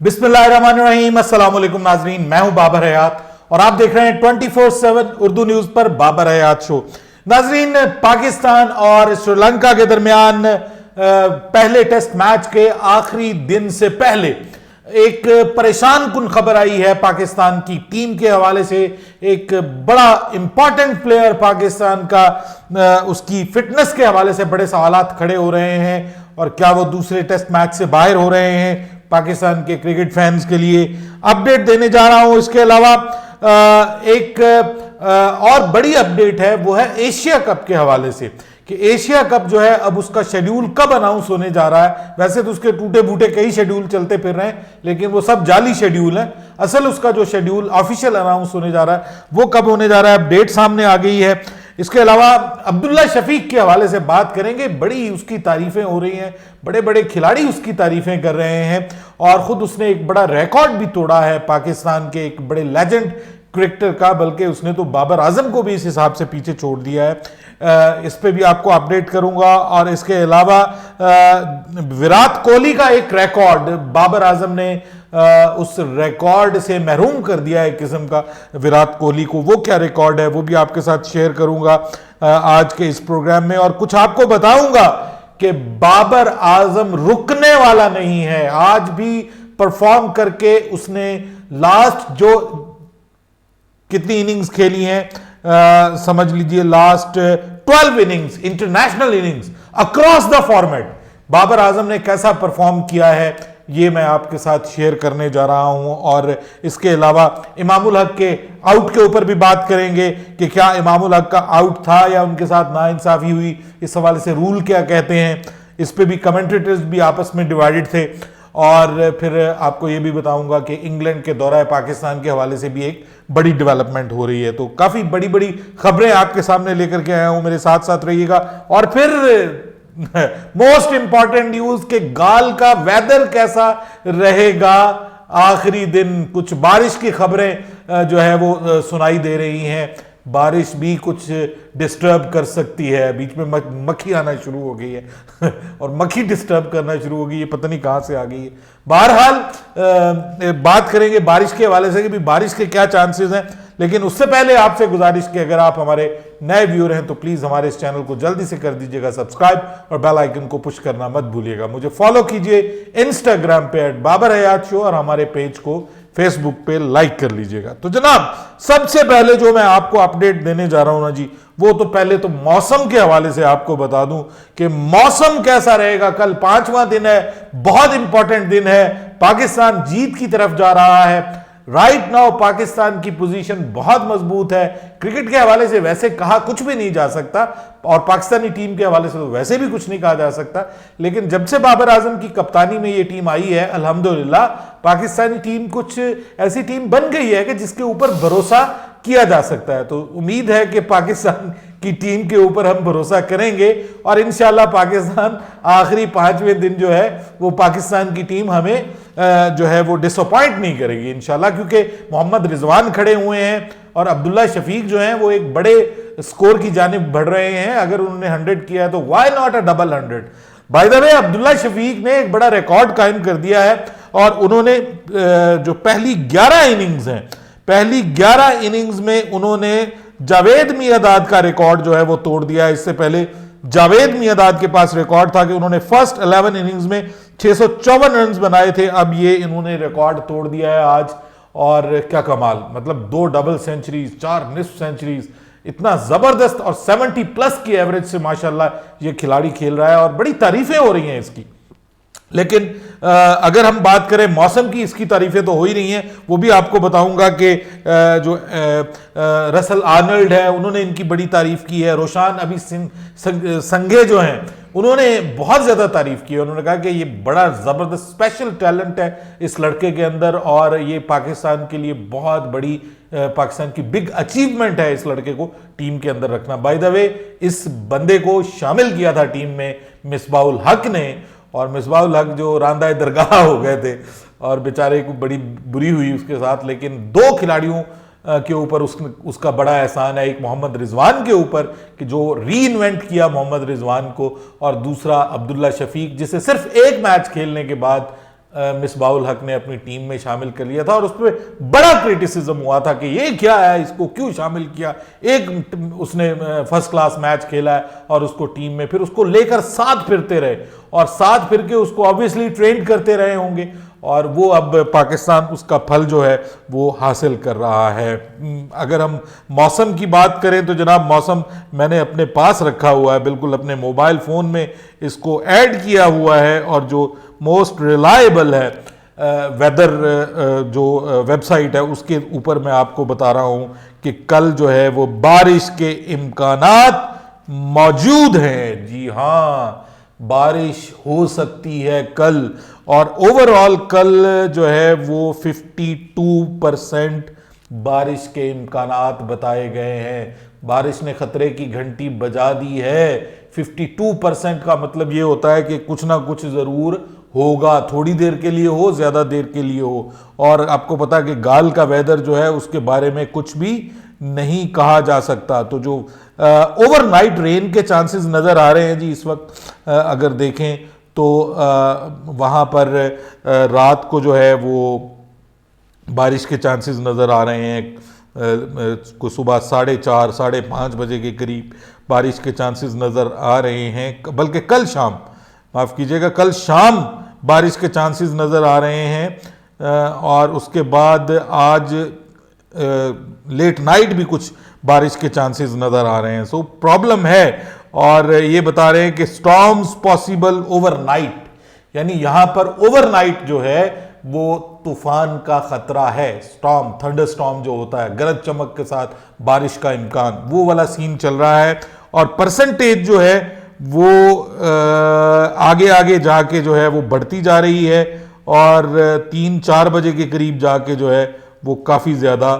बिस्मिल्लाहिर्रहमानिर्रहीम, अस्सलाम वालेकुम नाजरीन। मैं हूं बाबर हयात और आप देख रहे हैं 24/7 उर्दू न्यूज पर बाबर हयात शो। नाजरीन, पाकिस्तान और श्रीलंका के दरमियान पहले टेस्ट मैच के आखिरी दिन से पहले एक परेशान कुन खबर आई है पाकिस्तान की टीम के हवाले से। एक बड़ा इंपॉर्टेंट प्लेयर पाकिस्तान का, उसकी फिटनेस के हवाले से बड़े सवालात खड़े हो रहे हैं और क्या वो दूसरे टेस्ट मैच से बाहर हो रहे हैं। पाकिस्तान के क्रिकेट फैंस के लिए अपडेट देने जा रहा हूं। इसके अलावा एक और बड़ी अपडेट है, वो है एशिया कप के हवाले से कि एशिया कप जो है अब उसका शेड्यूल कब अनाउंस होने जा रहा है। वैसे तो उसके टूटे फूटे कई शेड्यूल चलते फिर रहे हैं, लेकिन वो सब जाली शेड्यूल है। असल उसका जो शेड्यूल ऑफिशियल अनाउंस होने जा रहा है वो कब होने जा रहा है, अपडेट सामने आ गई है। इसके अलावा अब्दुल्ला शफीक के हवाले से बात करेंगे। बड़ी उसकी तारीफें हो रही हैं, बड़े बड़े खिलाड़ी उसकी तारीफें कर रहे हैं और खुद उसने एक बड़ा रिकॉर्ड भी तोड़ा है पाकिस्तान के एक बड़े लेजेंड क्रिकेटर का, बल्कि उसने तो बाबर आजम को भी इस हिसाब से पीछे छोड़ दिया है। इस पे भी आपको अपडेट करूंगा। और इसके अलावा विराट कोहली का एक रिकॉर्ड बाबर आजम ने उस रिकॉर्ड से महरूम कर दिया है एक किस्म का विराट कोहली को। वो क्या रिकॉर्ड है वो भी आपके साथ शेयर करूंगा आज के इस प्रोग्राम में। और कुछ आपको बताऊंगा कि बाबर आजम रुकने वाला नहीं है। आज भी परफॉर्म करके उसने लास्ट जो कितनी इनिंग्स खेली हैं, समझ लीजिए last 12 innings, international innings across the format, Babar Azam ने कैसा परफॉर्म किया है ये मैं आपके साथ शेयर करने जा रहा हूं। और इसके अलावा इमामुल हक के आउट के ऊपर भी बात करेंगे कि क्या इमामुल हक का आउट था या उनके साथ नाइंसाफी हुई, इस हवाले से रूल क्या कहते हैं। इस पे भी कमेंटेटर्स भी आपस में डिवाइडेड थे। और फिर आपको ये भी बताऊंगा कि इंग्लैंड के दौरा पाकिस्तान के हवाले से भी एक बड़ी डेवलपमेंट हो रही है। तो काफी बड़ी बड़ी खबरें आपके सामने लेकर के आया हूं, मेरे साथ साथ रहिएगा। और फिर मोस्ट इंपॉर्टेंट न्यूज के गाल का वेदर कैसा रहेगा आखिरी दिन। कुछ बारिश की खबरें जो है वो सुनाई दे रही हैं। बारिश भी कुछ डिस्टर्ब कर सकती है, बीच में मक्खी आना शुरू हो गई है और मक्खी डिस्टर्ब करना शुरू हो गई है, पता नहीं कहां से आ गई है। बहरहाल बात करेंगे बारिश के हवाले से कि भी बारिश के क्या चांसेस हैं। लेकिन उससे पहले आपसे गुजारिश कि अगर आप हमारे नए व्यूअर हैं तो प्लीज हमारे इस चैनल को जल्दी से कर दीजिएगा सब्सक्राइब और बेल आइकन को पुश करना मत भूलिएगा। मुझे फॉलो कीजिए इंस्टाग्राम पे @बाबरहयात शो और हमारे पेज को फेसबुक पे लाइक कर लीजिएगा। तो जनाब, सबसे पहले जो मैं आपको अपडेट देने जा रहा हूं ना जी, वो तो पहले तो मौसम के हवाले से आपको बता दूं कि मौसम कैसा रहेगा। कल 5वां दिन है, बहुत इंपॉर्टेंट दिन है। पाकिस्तान जीत की तरफ जा रहा है। राइट नाउ पाकिस्तान की पोजीशन बहुत मजबूत है। क्रिकेट के हवाले से वैसे कहा कुछ भी नहीं जा सकता और पाकिस्तानी टीम के हवाले से तो वैसे भी कुछ नहीं कहा जा सकता, लेकिन जब से बाबर आजम की कप्तानी में ये टीम आई है, अल्हम्दुलिल्लाह पाकिस्तानी टीम कुछ ऐसी टीम बन गई है कि जिसके ऊपर भरोसा किया जा सकता है। तो उम्मीद है कि पाकिस्तान की टीम के ऊपर हम भरोसा करेंगे और इंशाल्लाह पाकिस्तान आखिरी 5वें दिन जो है वो पाकिस्तान की टीम हमें जो है वो डिसअपॉइंट नहीं करेगी इंशाल्लाह, क्योंकि मोहम्मद रिजवान खड़े हुए हैं और अब्दुल्ला शफीक जो हैं वो एक बड़े स्कोर की जानिब बढ़ रहे हैं। अगर उन्होंने 100 किया है तो why not a double 100। By the way, Abdullah Shafique ने एक बड़ा रिकॉर्ड कायम कर दिया है और उन्होंने जो पहली 11 इनिंग्स हैं, पहली 11 इनिंग्स में उन्होंने जावेद मियांदाद का रिकॉर्ड जो है वो तोड़ दिया है। इससे पहले जावेद मियांदाद के पास रिकॉर्ड था कि उन्होंने फर्स्ट 11 इनिंग्स में 654 रन बनाए थे। अब ये इन्होंने रिकॉर्ड तोड़ दिया है आज। और क्या कमाल, मतलब 2 डबल सेंचुरीज, 4 निस्फ सेंचुरीज, इतना जबरदस्त और 70+ की एवरेज से माशाल्लाह ये खिलाड़ी खेल रहा है और बड़ी तारीफें हो रही हैं इसकी। लेकिन अगर हम बात करें मौसम की, इसकी तारीफें तो हो ही रही हैं। वो भी आपको बताऊंगा कि जो रसल आर्नल्ड है उन्होंने इनकी बड़ी तारीफ की है। रोशान अभी संघे जो हैं उन्होंने बहुत ज्यादा तारीफ की है। उन्होंने कहा कि ये बड़ा जबरदस्त स्पेशल टैलेंट है इस लड़के के अंदर और ये पाकिस्तान के लिए बहुत बड़ी, पाकिस्तान की बिग अचीवमेंट है इस लड़के को टीम के अंदर रखना। बाय द वे, इस बंदे को शामिल किया था टीम में मिसबाहुल हक ने, और मिसबाहुल हक जो रांदा दरगाह हो गए थे और बेचारे को बड़ी बुरी हुई उसके साथ। लेकिन 2 खिलाड़ियों के ऊपर उसका बड़ा एहसान है। एक मोहम्मद रिजवान के ऊपर कि जो री इन्वेंट किया मोहम्मद रिजवान को, और दूसरा अब्दुल्ला शफीक जिसे सिर्फ 1 मैच खेलने के बाद मिसबाउल हक ने अपनी टीम में शामिल कर लिया था और उस पर बड़ा क्रिटिसिज्म हुआ था कि ये क्या है, इसको क्यों शामिल किया। एक उसने फर्स्ट क्लास मैच खेला है और उसको टीम में, फिर उसको लेकर साथ फिरते रहे और साथ फिर के उसको ऑब्वियसली ट्रेन करते रहे होंगे और वो अब पाकिस्तान उसका फल जो है वो हासिल कर रहा है। अगर हम मौसम की बात करें तो जनाब मौसम मैंने अपने पास रखा हुआ है, बिल्कुल अपने मोबाइल फ़ोन में इसको ऐड किया हुआ है और जो मोस्ट रिलायबल है वेदर जो वेबसाइट है उसके ऊपर मैं आपको बता रहा हूं कि कल जो है वो बारिश के इम्कानात मौजूद हैं। जी हाँ, बारिश हो सकती है कल और ओवरऑल कल जो है वो 52% बारिश के इम्कानात बताए गए हैं। बारिश ने खतरे की घंटी बजा दी है। 52% का मतलब ये होता है कि कुछ ना कुछ जरूर होगा, थोड़ी देर के लिए हो, ज्यादा देर के लिए हो। और आपको पता है कि गाल का वेदर जो है उसके बारे में कुछ भी नहीं कहा जा सकता। तो जो ओवरनाइट रेन के चांसेस नजर आ रहे हैं जी इस वक्त अगर देखें तो वहां पर रात को जो है वो बारिश के चांसेस नजर आ रहे हैं। को सुबह 4:30 5:30 बजे के करीब बारिश के चांसेस नजर आ रहे हैं, बल्कि कल शाम, माफ कीजिएगा, कल शाम बारिश के चांसेस नजर आ रहे हैं। और उसके बाद आज लेट नाइट भी कुछ बारिश के चांसेस नजर आ रहे हैं। सो प्रॉब्लम है और ये बता रहे हैं कि स्टॉर्म्स पॉसिबल ओवरनाइट, यानी यहां पर ओवरनाइट जो है वो तूफान का खतरा है। स्टॉर्म, थंडर स्टॉर्म जो होता है, गरज चमक के साथ बारिश का इम्कान, वो वाला सीन चल रहा है। और परसेंटेज जो है वो आगे आगे जाके जो है वो बढ़ती जा रही है और 3-4 बजे के करीब जाके जो है वो काफ़ी ज़्यादा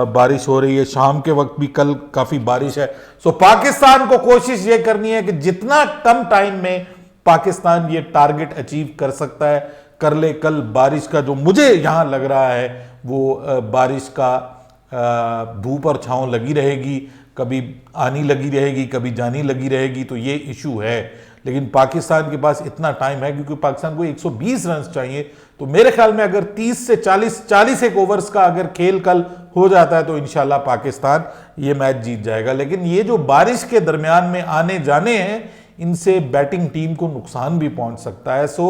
बारिश हो रही है। शाम के वक्त भी कल काफ़ी बारिश है। सो पाकिस्तान को कोशिश ये करनी है कि जितना कम टाइम में पाकिस्तान ये टारगेट अचीव कर सकता है कर ले। कल बारिश का जो मुझे यहां लग रहा है वो बारिश का धूप और छांव लगी रहेगी, कभी आनी लगी रहेगी, कभी जानी लगी रहेगी। तो ये इशू है, लेकिन पाकिस्तान के पास इतना टाइम है क्योंकि पाकिस्तान को 120 रन चाहिए। तो मेरे ख्याल में अगर 30 से 40 एक ओवर्स का अगर खेल कल हो जाता है तो इंशाल्लाह पाकिस्तान ये मैच जीत जाएगा। लेकिन ये जो बारिश के दरमियान में आने जाने हैं इनसे बैटिंग टीम को नुकसान भी पहुंच सकता है। सो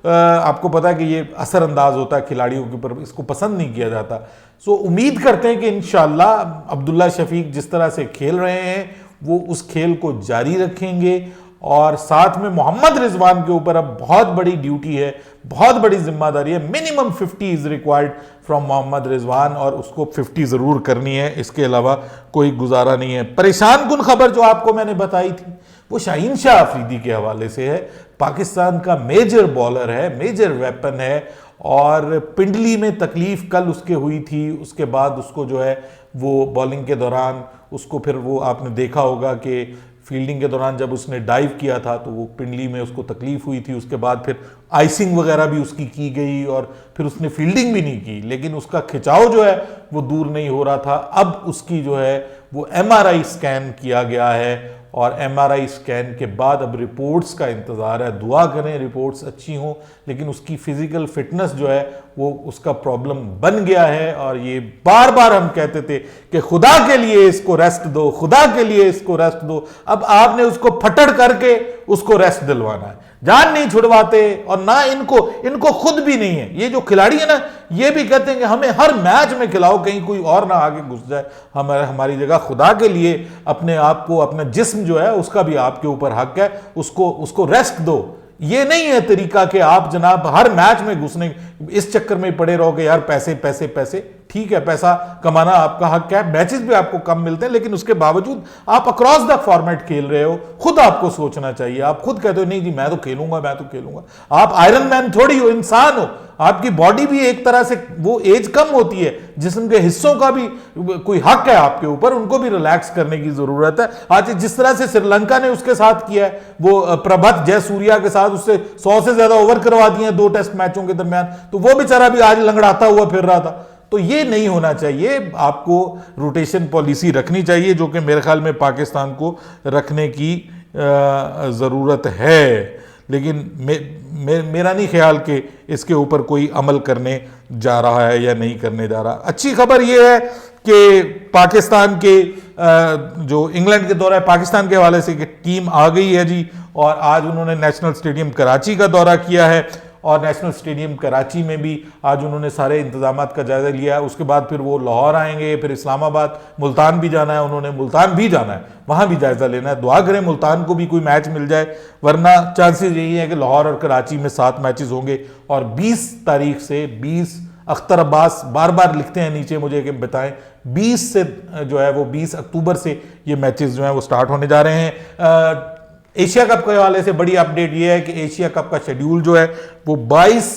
आपको पता है कि ये असरअंदाज होता है खिलाड़ियों के ऊपर, इसको पसंद नहीं किया जाता। सो उम्मीद करते हैं कि इंशाल्लाह अब्दुल्ला शफीक जिस तरह से खेल रहे हैं वो उस खेल को जारी रखेंगे। और साथ में मोहम्मद रिजवान के ऊपर अब बहुत बड़ी ड्यूटी है, बहुत बड़ी जिम्मेदारी है। Minimum 50 is required from Mohammad Rizwan और उसको 50 जरूर करनी है, इसके अलावा कोई गुजारा नहीं है। परेशान कुन खबर जो आपको मैंने बताई थी वो शाहीन शाह अफरीदी के हवाले से है। पाकिस्तान का मेजर बॉलर है, मेजर वेपन है और पिंडली में तकलीफ कल उसके हुई थी। उसके बाद उसको जो है वो बॉलिंग के दौरान उसको फिर वो आपने देखा होगा कि फील्डिंग के दौरान जब उसने डाइव किया था तो वो पिंडली में उसको तकलीफ हुई थी। उसके बाद फिर आइसिंग वगैरह भी उसकी की गई और फिर उसने फील्डिंग भी नहीं की, लेकिन उसका खिंचाव जो है वो दूर नहीं हो रहा था। अब उसकी जो है वो MRI स्कैन किया गया है और MRI स्कैन के बाद अब रिपोर्ट्स का इंतज़ार है। दुआ करें रिपोर्ट्स अच्छी हों, लेकिन उसकी फिजिकल फिटनेस जो है वो उसका प्रॉब्लम बन गया है। और ये बार बार हम कहते थे कि खुदा के लिए इसको रेस्ट दो, खुदा के लिए इसको रेस्ट दो। अब आपने उसको फटड़ करके उसको रेस्ट दिलवाना है, जान नहीं छुड़वाते। और ना इनको खुद भी नहीं है, ये जो खिलाड़ी है ना ये भी कहते हैं कि हमें हर मैच में खिलाओ, कहीं कोई और ना आगे घुस जाए हमारी जगह। खुदा के लिए अपने आप को, अपना जिस्म जो है उसका भी आपके ऊपर हक है, उसको रेस्ट दो। ये नहीं है तरीका कि आप जनाब हर मैच में घुसने इस चक्कर में पड़े रहोगे यार पैसे पैसे पैसे। ठीक है, पैसा कमाना आपका हक है, मैचेस भी आपको कम मिलते हैं, लेकिन उसके बावजूद आप अक्रॉस द फॉर्मेट खेल रहे हो। खुद आपको सोचना चाहिए। आप खुद कहते हो नहीं जी मैं तो खेलूंगा। आप आयरन मैन थोड़ी हो, इंसान हो। आपकी बॉडी भी एक तरह से वो एज कम होती है, जिस्म के हिस्सों का भी कोई हक है आपके ऊपर, उनको भी रिलैक्स करने की जरूरत है। आज जिस तरह से श्रीलंका ने उसके साथ किया है, वो प्रभात जयसूर्या के साथ उससे 100 से ज्यादा ओवर करवा दिए 2 टेस्ट मैचों के दरमियान, तो वो बेचारा भी आज लंगड़ाता हुआ फिर रहा था। तो ये नहीं होना चाहिए। आपको रोटेशन पॉलिसी रखनी चाहिए, जो कि मेरे ख्याल में पाकिस्तान को रखने की जरूरत है। लेकिन मेरा नहीं ख्याल कि इसके ऊपर कोई अमल करने जा रहा है या नहीं करने जा रहा। अच्छी खबर यह है कि पाकिस्तान के जो इंग्लैंड के दौरा पाकिस्तान के हवाले से कि टीम आ गई है जी, और आज उन्होंने नेशनल स्टेडियम कराची का दौरा किया है, और नेशनल स्टेडियम कराची में भी आज उन्होंने सारे इंतजामात का जायजा लिया है। उसके बाद फिर वो लाहौर आएंगे, फिर इस्लामाबाद, मुल्तान भी जाना है, उन्होंने मुल्तान भी जाना है, वहां भी जायजा लेना है। दुआ करें मुल्तान को भी कोई मैच मिल जाए, वरना चांसेस यही है कि लाहौर और कराची में 7 मैचेस होंगे। और 20 तारीख से 20 अख्तर अब्बास बार बार लिखते हैं नीचे मुझे कि बताएं, 20 से जो है वो 20 अक्टूबर से ये मैचेस जो है वो स्टार्ट होने जा रहे हैं। एशिया कप के हवाले से बड़ी अपडेट ये है कि एशिया कप का शेड्यूल जो है वो 22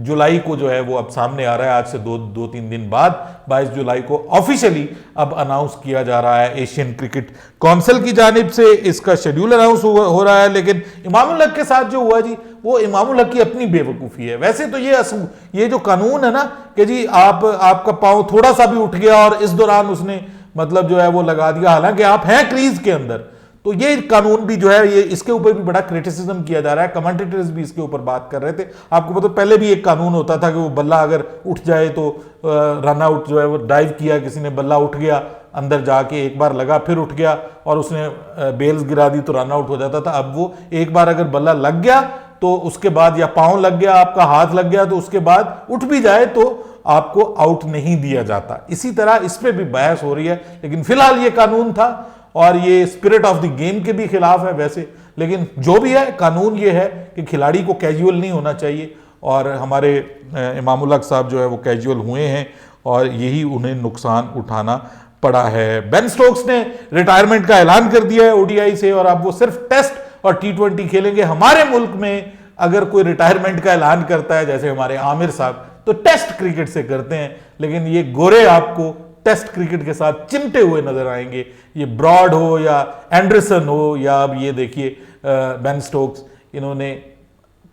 जुलाई को जो है वो अब सामने आ रहा है। आज से 2-3 दिन बाद 22 जुलाई को ऑफिशियली अब अनाउंस किया जा रहा है एशियन क्रिकेट काउंसिल की जानिब से। इसका शेड्यूल अनाउंस हो रहा है, लेकिन इमामुल हक के साथ जो हुआ जी, वो इमामुल हक की अपनी बेवकूफ़ी है। वैसे तो ये जो कानून है ना कि जी आपका पाँव थोड़ा सा भी उठ गया और इस दौरान उसने मतलब जो है वो लगा दिया, हालांकि आप हैं क्रीज के अंदर, तो ये कानून भी जो है ये इसके ऊपर भी बड़ा क्रिटिसिज्म किया जा रहा है। कमेंटेटर्स भी इसके ऊपर बात कर रहे थे। आपको पता पहले भी एक कानून होता था कि वो बल्ला अगर उठ जाए तो रन आउट जो है वो डाइव किया, किसी ने बल्ला उठ गया, अंदर जाके एक बार लगा फिर उठ गया और उसने बेल्स गिरा दी तो रन आउट हो जाता था। अब वो एक बार अगर बल्ला लग गया तो उसके बाद, या पाँव लग गया, आपका हाथ लग गया, तो उसके बाद उठ भी जाए तो आपको आउट नहीं दिया जाता। इसी तरह इस पर भी बहस हो रही है, लेकिन फिलहाल ये कानून था और ये स्पिरिट ऑफ द गेम के भी खिलाफ है वैसे, लेकिन जो भी है कानून ये है कि खिलाड़ी को कैजुअल नहीं होना चाहिए। और हमारे इमामुल हक साहब जो है वो कैजुअल हुए हैं और यही उन्हें नुकसान उठाना पड़ा है। बेन स्टोक्स ने रिटायरमेंट का ऐलान कर दिया है ओडीआई से, और अब वो सिर्फ टेस्ट और T20 खेलेंगे। हमारे मुल्क में अगर कोई रिटायरमेंट का ऐलान करता है, जैसे हमारे आमिर साहब, तो टेस्ट क्रिकेट से करते हैं, लेकिन ये गोरे आपको टेस्ट क्रिकेट के साथ चिमटे हुए नजर आएंगे। ये ब्रॉड हो या एंडरसन हो या अब ये देखिए बेन स्टोक्स, इन्होंने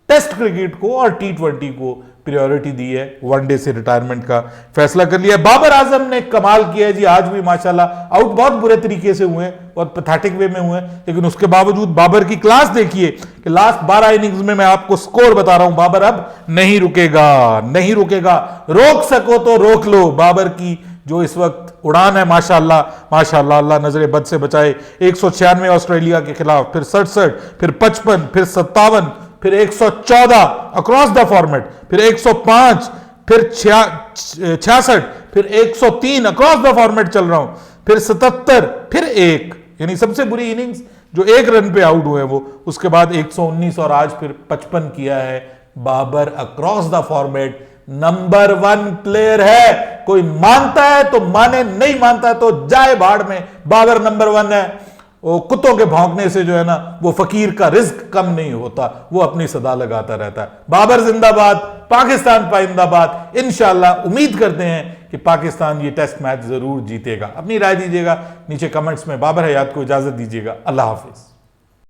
टेस्ट क्रिकेट को और T20 को प्रायोरिटी दी है। वनडे से रिटायरमेंट का फैसला कर लिया। बाबर आजम ने कमाल किया है जी, आज भी माशाल्लाह। आउट बहुत बुरे तरीके से हुए हैं और पैथेटिक वे में हुए हैं, लेकिन उसके बावजूद बाबर की क्लास देखिए कि लास्ट 12 इनिंग्स में मैं आपको स्कोर बता रहा हूं, बाबर अब नहीं रुकेगा, नहीं रुकेगा। रोक सको तो रोक लो। बाबर की जो इस वक्त उड़ान है माशाल्लाह माशाल्लाह, अल्लाह नजरे बद से बचाए। 196 ऑस्ट्रेलिया के खिलाफ, फिर 67, फिर 55, फिर 57, फिर 114 अक्रॉस द फॉर्मेट, फिर 105, फिर 66, फिर 103 अक्रॉस द फॉर्मेट चल रहा हूं, फिर 77, फिर 1, यानी सबसे बुरी इनिंग्स जो 1 रन पे आउट हुए वो, उसके बाद 119 और आज फिर 55 किया है। Babar across the format number 1 player है। कोई मानता है तो माने, नहीं मानता है तो जाए भाड़ में। बाबर नंबर 1 है। वो कुत्तों के भौंकने से जो है ना वो फकीर का रिज्क कम नहीं होता, वो अपनी सदा लगाता रहता है। बाबर जिंदाबाद, पाकिस्तान पाइंदाबाद। इंशाल्लाह उम्मीद करते हैं कि पाकिस्तान ये टेस्ट मैच जरूर जीतेगा। अपनी राय दीजिएगा नीचे कमेंट्स में। बाबर हयात को इजाजत दीजिएगा। अल्लाह हाफिज।